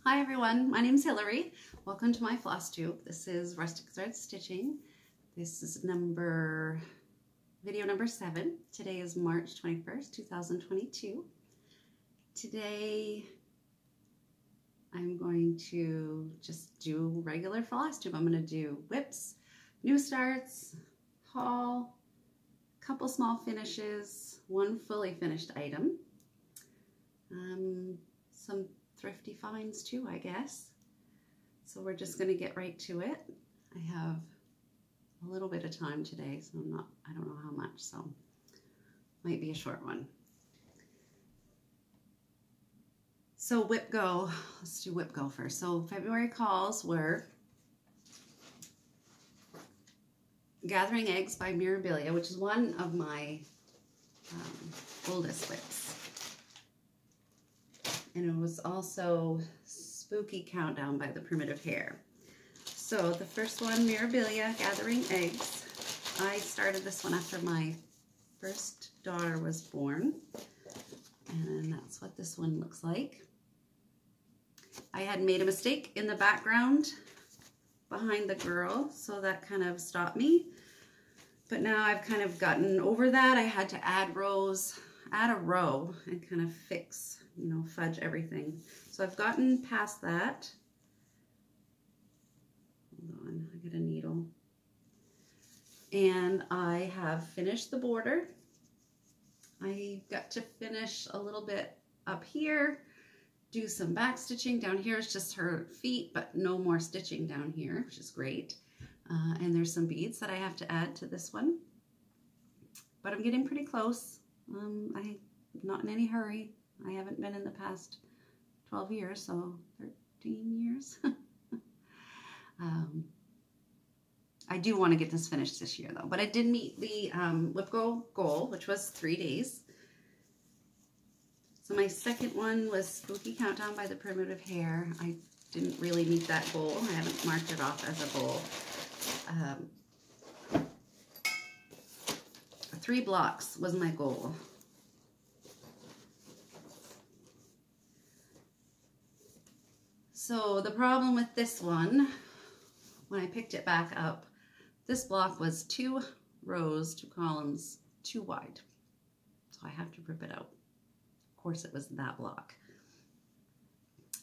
Hi everyone, my name is Hillary. Welcome to my Flosstube. This is Rustic Thread Stitching. This is video number 7. Today is March 21st, 2022. Today I'm going to just do regular Flosstube. I'm going to do whips, new starts, haul, couple small finishes, one fully finished item, some thrifty finds too, I guess. So we're just going to get right to it. I have a little bit of time today, so I don't know how much, so might be a short one. So whip go, let's do whip go first. So February calls were Gathering Eggs by Mirabilia, which is one of my oldest whips. And it was also Spooky Countdown by the Primitive Hare. So the first one, Mirabilia, Gathering Eggs. I started this one after my first daughter was born. And that's what this one looks like. I had made a mistake in the background behind the girl, so that kind of stopped me. But now I've kind of gotten over that. I had to add a row and kind of fix, fudge everything. So I've gotten past that. Hold on, I get a needle. And I have finished the border. I got to finish a little bit up here, do some back stitching. Down here is just her feet, but no more stitching down here, which is great. And there's some beads that I have to add to this one. But I'm getting pretty close. I'm not in any hurry. I haven't been in the past 12 years, so 13 years. I do want to get this finished this year though, but I did meet the whip go goal, which was 3 days. So my second one was Spooky Countdown by the Primitive Hare. I didn't really meet that goal. I haven't marked it off as a goal. 3 blocks was my goal. So the problem with this one, when I picked it back up, this block was 2 rows, 2 columns, too wide. So I have to rip it out. Of course it was that block.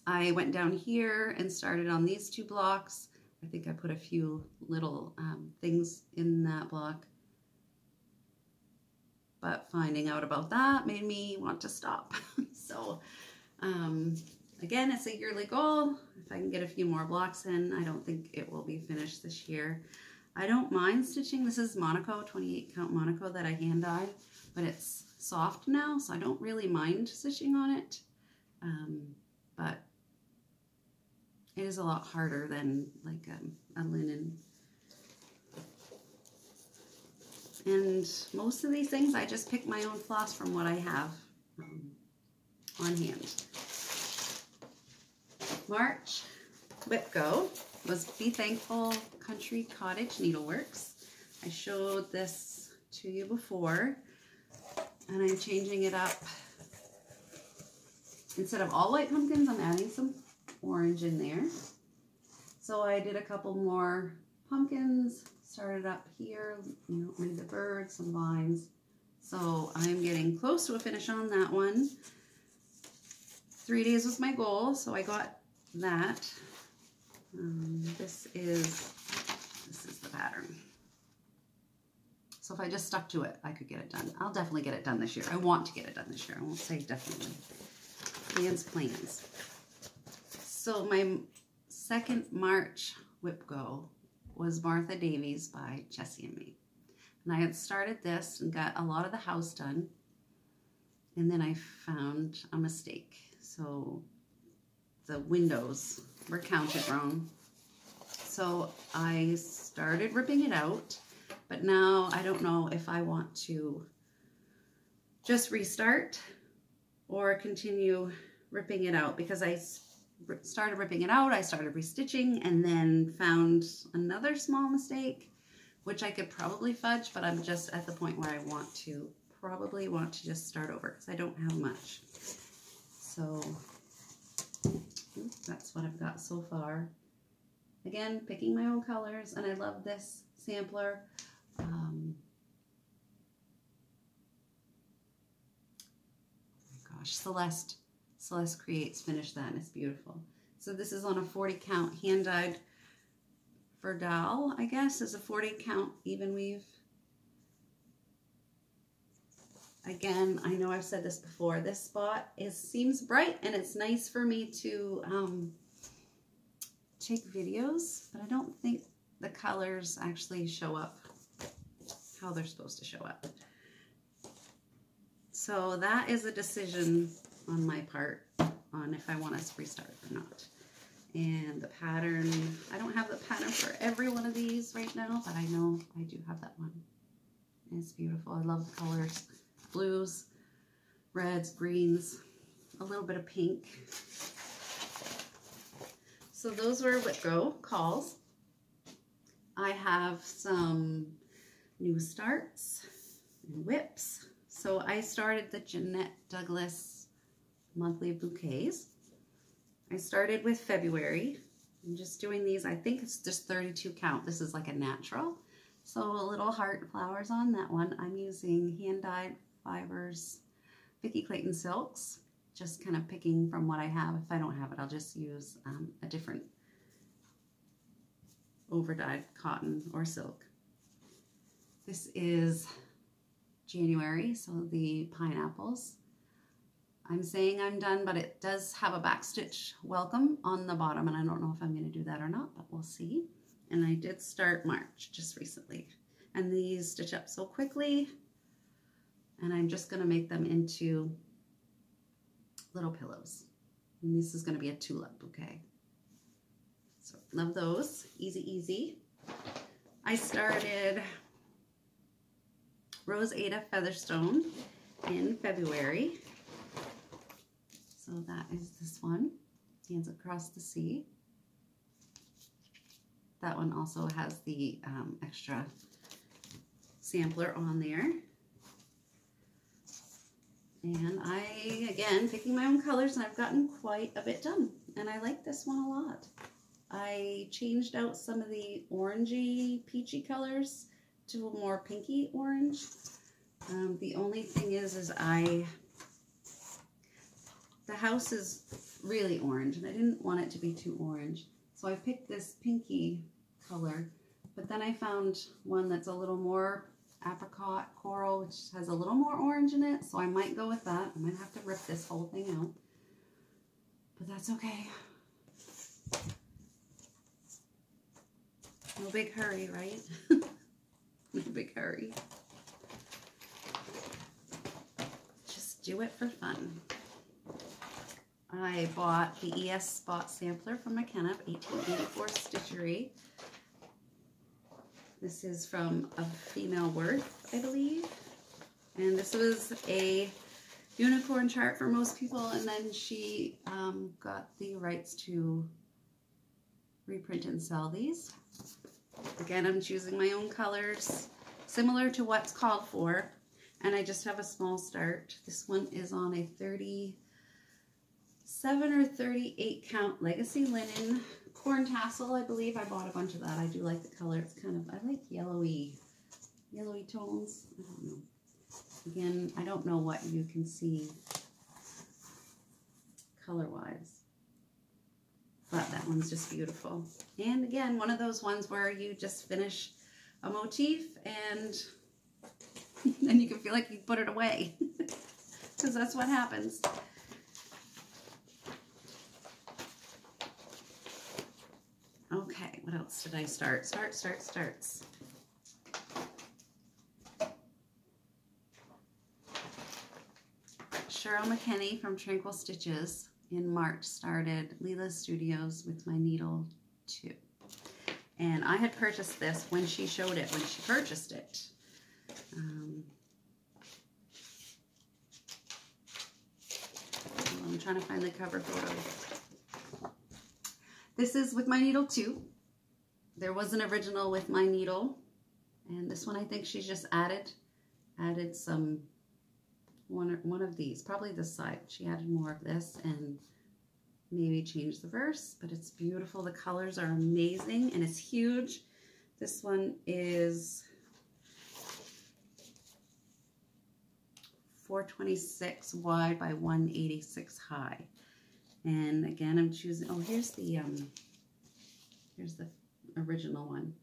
I went down here and started on these 2 blocks. I think I put a few little things in that block. But finding out about that made me want to stop. So again, it's a yearly goal. If I can get a few more blocks in, I don't think it will be finished this year. I don't mind stitching. This is Monaco, 28 count Monaco that I hand dyed, but it's soft now, so I don't really mind stitching on it. But it is a lot harder than like a linen. And most of these things, I just pick my own floss from what I have on hand. March whip go was Be Thankful Country Cottage Needleworks. I showed this to you before, and I'm changing it up. Instead of all white pumpkins, I'm adding some orange in there. So I did a couple more pumpkins, started up here, made the birds, some vines. So I'm getting close to a finish on that one. 3 days was my goal, so I got that. This is the pattern. So if I just stuck to it, I could get it done. I'll definitely get it done this year. I want to get it done this year. I won't say definitely. Plans. So my second March whip go was Martha Davies by Jessie and me. And I had started this and got a lot of the house done. And then I found a mistake. So the windows were counted wrong. So I started ripping it out, but now I don't know if I want to just restart or continue ripping it out, because I started ripping it out, I started restitching, and then found another small mistake, which I could probably fudge, but I'm just at the point where I probably want to just start over because I don't have much. So that's that's what I've got so far. Again, picking my own colors, and I love this sampler. Oh my gosh, Celeste Creates finished that, and it's beautiful. So this is on a 40 count hand-dyed Verdal, I guess, is a 40 count even weave. Again, I know I've said this before, this spot seems bright, and it's nice for me to take videos, but I don't think the colors actually show up how they're supposed to show up. So that is a decision on my part on if I want us to restart or not. And the pattern, I don't have the pattern for every one of these right now, but I know I do have that one. It's beautiful. I love the colors. Blues, reds, greens, a little bit of pink. So those were Whip Go calls. I have some new starts and whips. So I started the Jeanette Douglas monthly bouquets. I started with February. I'm just doing these, I think it's just 32 count. This is like a natural. So a little heart flowers on that one. I'm using hand-dyed fibers, Vicki Clayton silks, just kind of picking from what I have. If I don't have it, I'll just use a different over-dyed cotton or silk. This is January, so the pineapples. I'm saying I'm done, but it does have a backstitch welcome on the bottom, and I don't know if I'm going to do that or not, but we'll see. And I did start March just recently, and these stitch up so quickly, and I'm just going to make them into little pillows. And this is going to be a tulip bouquet. So love those, easy, easy. I started Rose Ada Featherstone in February. So that is this one, Hands Across the Sea. That one also has the extra sampler on there. And I, again, picking my own colors, and I've gotten quite a bit done. And I like this one a lot. I changed out some of the orangey, peachy colors to a more pinky orange. The only thing is the house is really orange, and I didn't want it to be too orange. So I picked this pinky color, but then I found one that's a little more apricot coral, which has a little more orange in it, so I might go with that. I might have to rip this whole thing out, but that's okay. No big hurry, right? No big hurry. Just do it for fun. I bought the ES Spot Sampler from McKenna, 1884 Stitchery. This is from A Female Worth, I believe. And this was a unicorn chart for most people, and then she got the rights to reprint and sell these. Again, I'm choosing my own colors, similar to what's called for, and I just have a small start. This one is on a 37 or 38 count Legacy Linen corn tassel, I believe. I bought a bunch of that. I do like the color. It's kind of, I like yellowy tones. I don't know. Again, I don't know what you can see color-wise, but that one's just beautiful. And again, one of those ones where you just finish a motif and then you can feel like you put it away because that's what happens. Okay, what else did I start? Starts. Cheryl McKinney from Tranquil Stitches in March started Leela's Studios with my needle 2. And I had purchased this when she showed it, when she purchased it. I'm trying to find the cover photo. This is with my needle 2. There was an original with my needle, and this one I think she's just added some one of these, probably this side. She added more of this and maybe change the verse, but it's beautiful. The colors are amazing and it's huge. This one is 426 wide by 186 high. And again, I'm choosing, oh, here's the original one.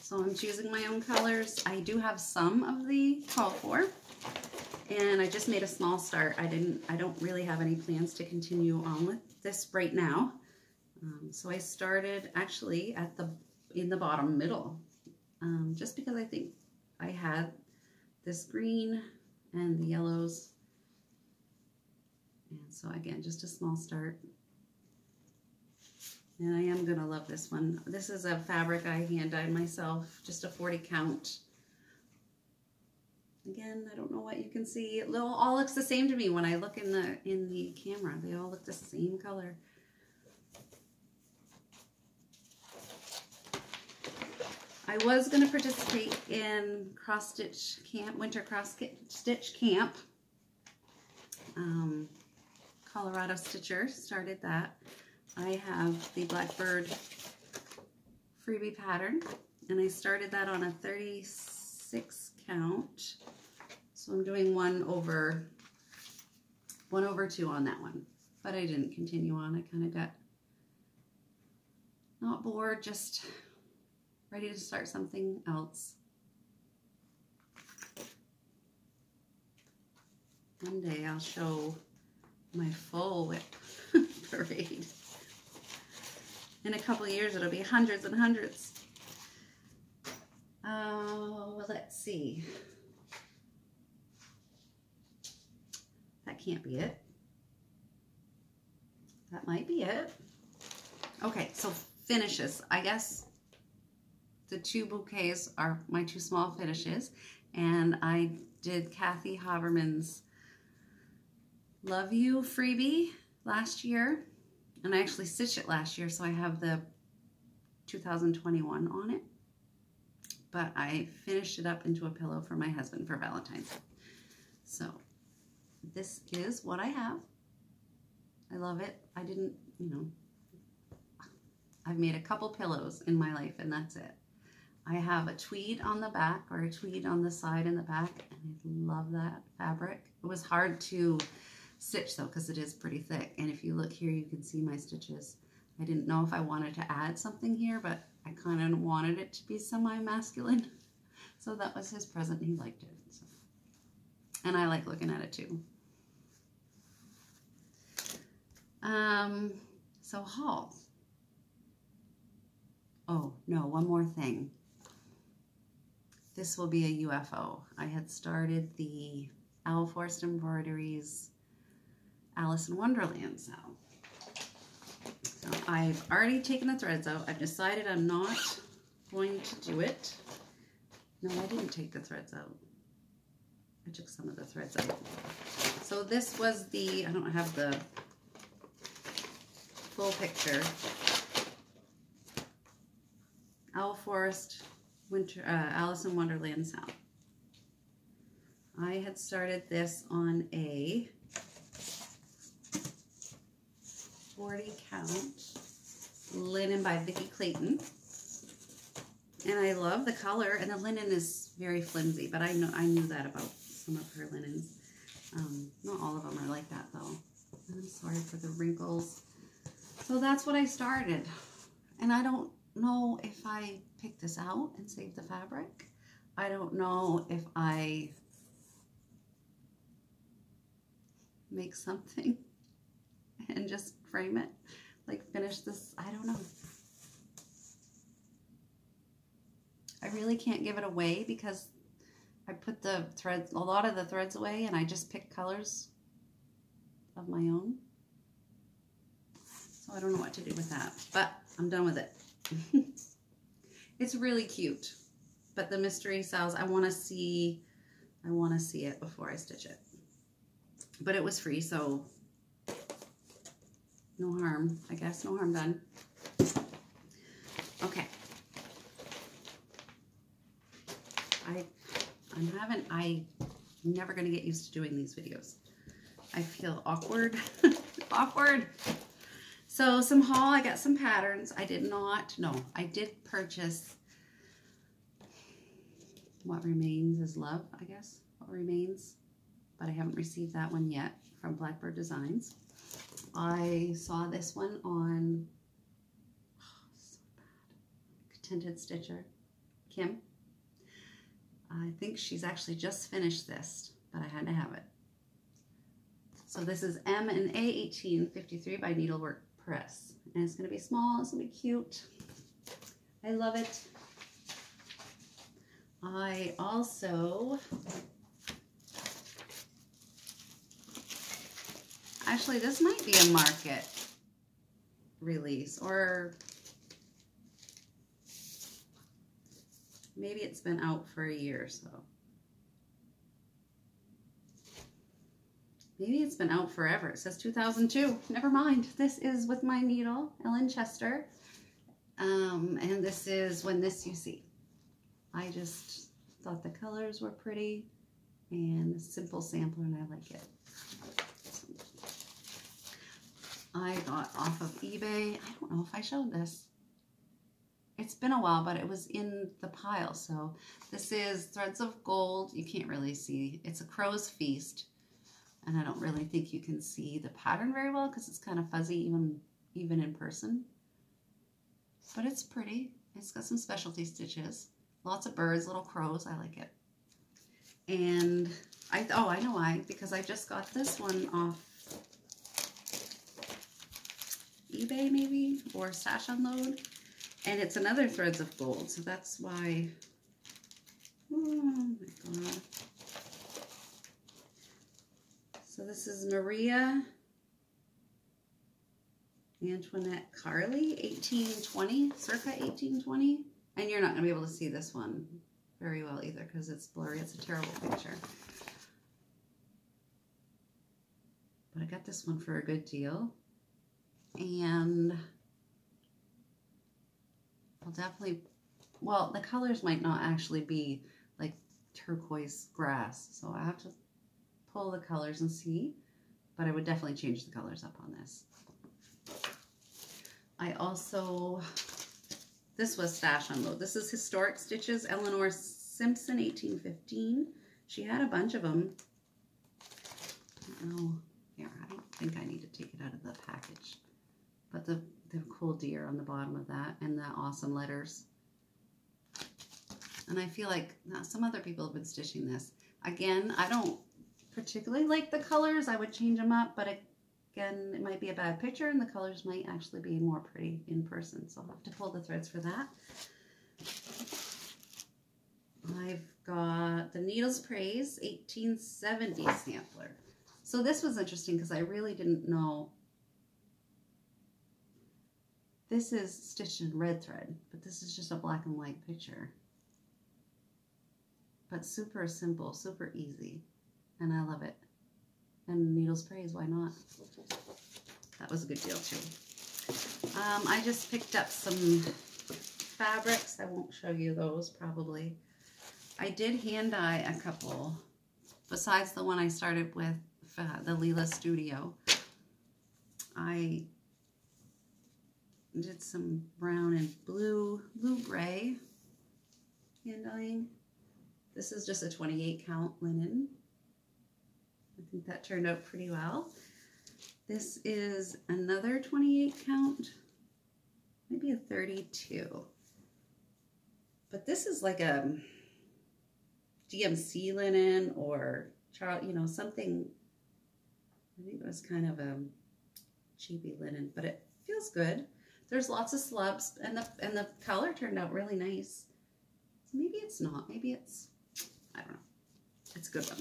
So I'm choosing my own colors. I do have some of the call for, and I just made a small start. I don't really have any plans to continue on with this right now. So I started actually in the bottom middle, just because I think I had this green and the yellows. And so again, just a small start. And I am gonna love this one. This is a fabric I hand dyed myself, just a 40 count. Again, I don't know what you can see. It all looks the same to me when I look in the camera. They all look the same color. I was gonna participate in cross stitch camp, winter cross stitch camp. Colorado Stitcher started that. I have the Blackbird freebie pattern, and I started that on a 36 count. So I'm doing 1 over 2 on that one, but I didn't continue on. I kind of got not bored, just ready to start something else. One day I'll show my full whip parade. In a couple of years, it'll be hundreds and hundreds. Well, let's see. That can't be it. That might be it. Okay, so finishes. I guess the 2 bouquets are my 2 small finishes, and I did Kathy Haberman's Love You freebie last year, and I actually stitched it last year, so I have the 2021 on it, but I finished it up into a pillow for my husband for Valentine's. So this is what I have. I love it. I didn't, you know, I've made a couple pillows in my life, and that's it. I have a tweed on the back, or a tweed on the side and the back, and I love that fabric. It was hard to stitch though, because it is pretty thick, and if you look here you can see my stitches. I didn't know if I wanted to add something here, but I kind of wanted it to be semi-masculine, so that was his present. He liked it, so. And I like looking at it too. So haul. Oh no, one more thing. This will be a UFO. I had started the Owl Forest Embroideries Alice in Wonderland So I've already taken the threads out. I've decided I'm not going to do it. No, I didn't take the threads out. I took some of the threads out. So this was the, I don't have the full picture. Owl Forest Winter Alice in Wonderland Sound. I had started this on a 40 count linen by Vicki Clayton, and I love the color, and the linen is very flimsy, but I knew that about some of her linens. Not all of them are like that though. And I'm sorry for the wrinkles. So that's what I started, and I don't know if I picked this out and saved the fabric. I don't know if I make something and just frame it, like finish this. I don't know. I really can't give it away because I put the threads, a lot of the threads away, and I just picked colors of my own. So I don't know what to do with that, but I'm done with it. It's really cute, but the mystery cells, I want to see it before I stitch it. But it was free, so no harm, I guess. No harm done. Okay. I'm never going to get used to doing these videos. I feel awkward Awkward. So some haul, I got some patterns. I did purchase What Remains is Love, I guess. What Remains, but I haven't received that one yet from Blackbird Designs. I saw this one on so bad. Tinted Stitcher, Kim. I think she's actually just finished this, but I had to have it. So this is M and A 1853 by Needlework Press. And it's going to be small, it's going to be cute. I love it. I also, actually this might be a market release, or maybe it's been out for a year or so. Maybe it's been out forever. It says 2002. Never mind. This is With My Needle, Ellen Chester. And this is When This You See. I just thought the colors were pretty and a simple sampler, and I like it. I got off of eBay. I don't know if I showed this. It's been a while, but it was in the pile. So this is Threads of Gold. You can't really see. It's a crow's feast. And I don't really think you can see the pattern very well because it's kind of fuzzy even in person. But it's pretty. It's got some specialty stitches. Lots of birds, little crows. I like it. And I know why. Because I just got this one off eBay maybe, or Stash Unload. And it's another Threads of Gold. So that's why. Oh my God. So this is Maria Antoinette Carly, 1820, circa 1820. And you're not going to be able to see this one very well either because it's blurry. It's a terrible picture. But I got this one for a good deal. And I'll definitely, well, the colors might not actually be like turquoise grass. So I have to pull the colors and see, but I would definitely change the colors up on this. I also, this was Stash Unload. This is Historic Stitches, Eleanor Simpson, 1815. She had a bunch of them. Oh, here, I don't think I need to take it out of the package. But the cool deer on the bottom of that, and the awesome letters. And I feel like now some other people have been stitching this. Again, I don't particularly like the colors. I would change them up, but again, it might be a bad picture and the colors might actually be more pretty in person. So I'll have to pull the threads for that. I've got the Needles Praise 1870 sampler. So this was interesting because I really didn't know. This is stitched in red thread, but this is just a black and white picture. But super simple, super easy. And I love it. And Needles Praise, why not? That was a good deal too. I just picked up some fabrics. I won't show you those probably. I did hand dye a couple. Besides the one I started with, the Leela Studio. I did some brown and blue-gray hand dyeing. This is just a 28 count linen. I think that turned out pretty well. This is another 28 count, maybe a 32. But this is like a DMC linen or, you know, something, I think it was kind of a cheapy linen, but it feels good. There's lots of slubs, and the color turned out really nice. So maybe it's not, maybe it's, I don't know. It's a good one.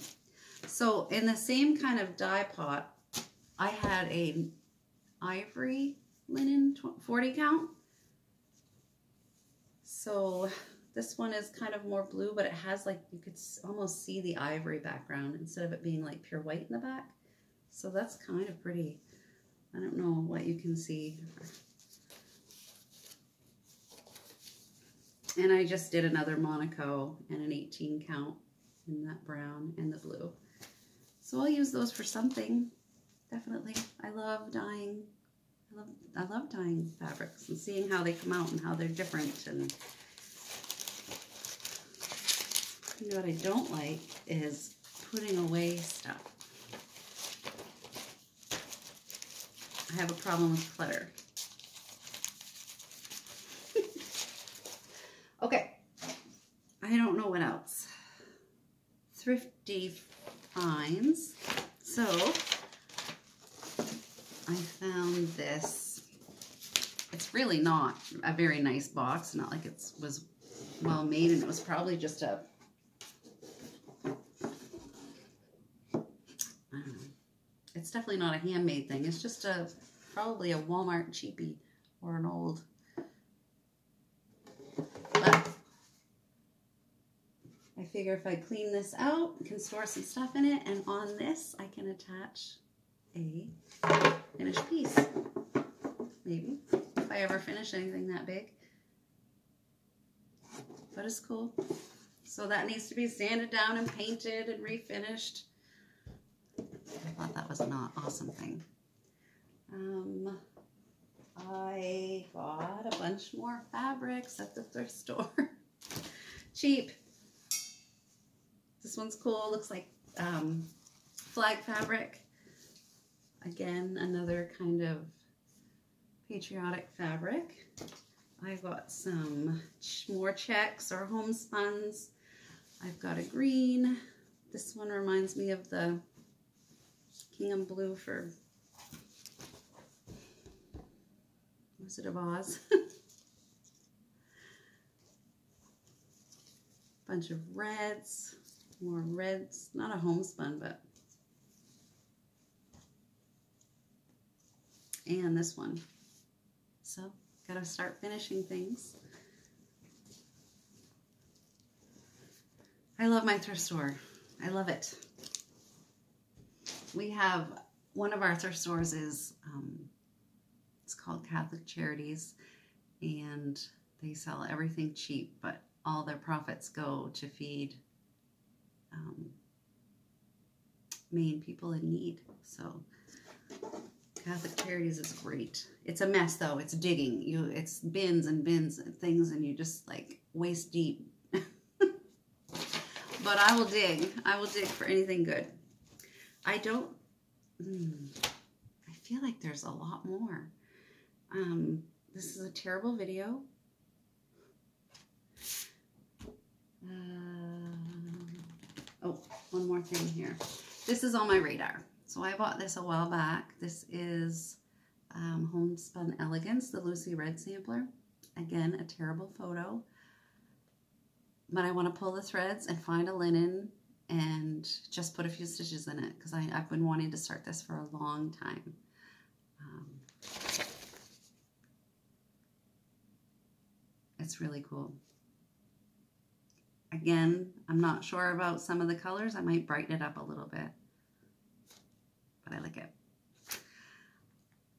So in the same kind of dye pot, I had a ivory linen 40 count. So this one is kind of more blue, but it has like, you could almost see the ivory background instead of it being like pure white in the back. So that's kind of pretty. I don't know what you can see. And I just did another Monaco and an 18 count in that brown and the blue. So I'll use those for something. definitely. I love dyeing. I love dyeing fabrics and seeing how they come out and how they're different. And you know what I don't like is putting away stuff. I have a problem with clutter. Okay, I don't know what else. Thrifty finds. So I found this. It's really not a very nice box. Not like it was well made, and it was probably just a, I don't know. It's definitely not a handmade thing. It's just probably a Walmart cheapie or an old. But I figure if I clean this out, I can store some stuff in it, and on this I can attach a finished piece. Maybe, if I ever finish anything that big. But it's cool. So that needs to be sanded down and painted and refinished. I thought that was an awesome thing. I bought a bunch more fabrics at the thrift store. Cheap. This one's cool. Looks like flag fabric. Again, another kind of patriotic fabric. I got some more checks or homespuns. I've got a green. This one reminds me of the Gingham blue for Wizard of Oz. Bunch of reds, more reds, not a homespun, but, and this one. So, gotta start finishing things. I love my thrift store. I love it. We have, one of our thrift stores is, it's called Catholic Charities, and they sell everything cheap, but all their profits go to feed Maine people in need. So Catholic Charities is great. It's a mess though. It's digging. It's bins and bins and things, and you just like waist deep. But I will dig. I will dig for anything good. I don't. I feel like there's a lot more. This is a terrible video. Oh, one more thing here. This is on my radar. So I bought this a while back. This is Homespun Elegance, the Lucy Red sampler. Again, a terrible photo. But I want to pull the threads and find a linen and just put a few stitches in it because I've been wanting to start this for a long time. It's really cool. Again, I'm not sure about some of the colors. I might brighten it up a little bit, but I like it.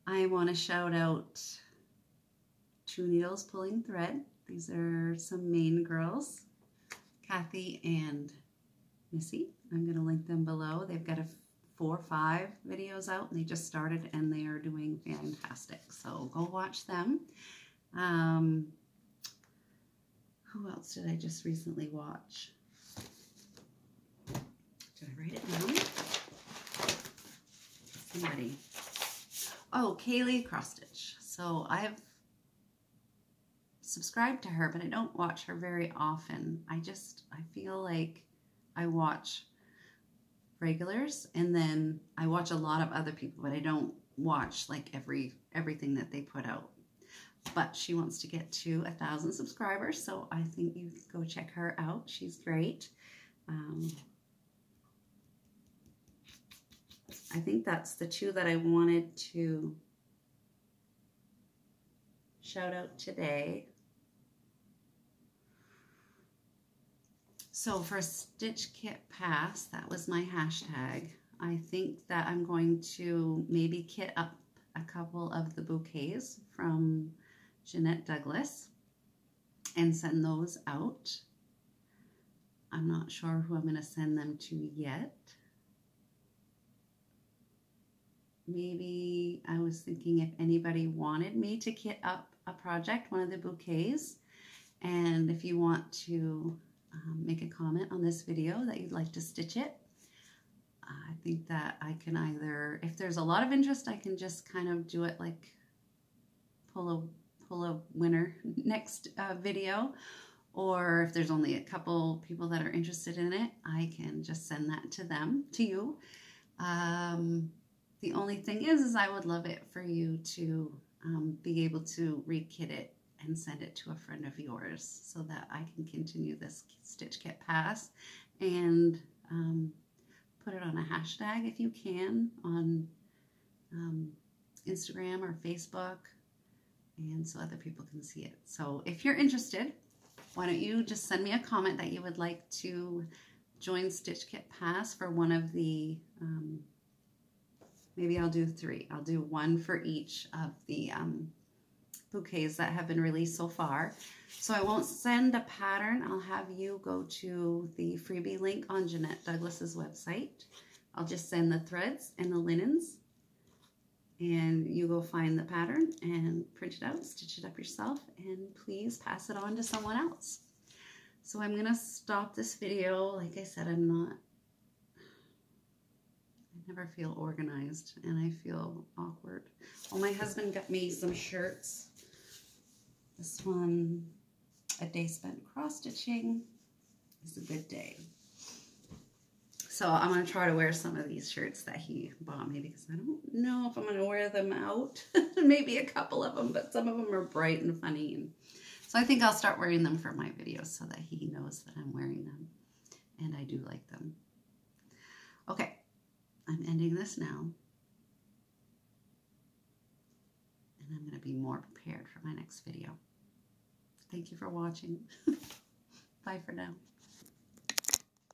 I want to shout out Two Needles Pulling Thread. These are some Maine girls, Kathy and Missy. I'm going to link them below. They've got 4 or 5 videos out, and they just started, and they are doing fantastic. So go watch them. Who else did I just recently watch? Did I write it down? Somebody. Oh, Kaylee Cross-Stitch. So I have subscribed to her, but I don't watch her very often. I feel like I watch regulars, and then I watch a lot of other people, but I don't watch like everything that they put out. But she wants to get to 1,000 subscribers, so I think you go check her out. She's great. I think that's the 2 that I wanted to shout out today. So for Stitch Kit Pass, that was my hashtag. I think that I'm going to maybe kit up a couple of the bouquets from Jeanette Douglas and send those out. I'm not sure who I'm going to send them to yet. maybe I was thinking if anybody wanted me to kit up a project, one of the bouquets, and if you want to make a comment on this video that you'd like to stitch it, I think that I can either, if there's a lot of interest, I can just kind of do it like pull a winner next video, or if there's only a couple people that are interested in it, I can just send that to them, to you. The only thing is I would love it for you to be able to rekit it and send it to a friend of yours so that I can continue this Stitch Kit Pass, and put it on a hashtag if you can on Instagram or Facebook, and so other people can see it. So if you're interested, why don't you just send me a comment that you would like to join Stitch Kit Pass for one of the, maybe I'll do 3. I'll do 1 for each of the bouquets that have been released so far. So I won't send a pattern. I'll have you go to the freebie link on Jeanette Douglas's website. I'll just send the threads and the linens, and you go find the pattern and print it out, stitch it up yourself, and please pass it on to someone else. So I'm gonna stop this video. Like I said, I never feel organized and I feel awkward. Well, my husband got me some shirts. This one, A Day Spent Cross Stitching is a Good Day. So I'm going to try to wear some of these shirts that he bought me because I don't know if I'm going to wear them out. Maybe a couple of them, but some of them are bright and funny. And so I think I'll start wearing them for my videos so that he knows that I'm wearing them. And I do like them. Okay, I'm ending this now. And I'm going to be more prepared for my next video. Thank you for watching. Bye for now.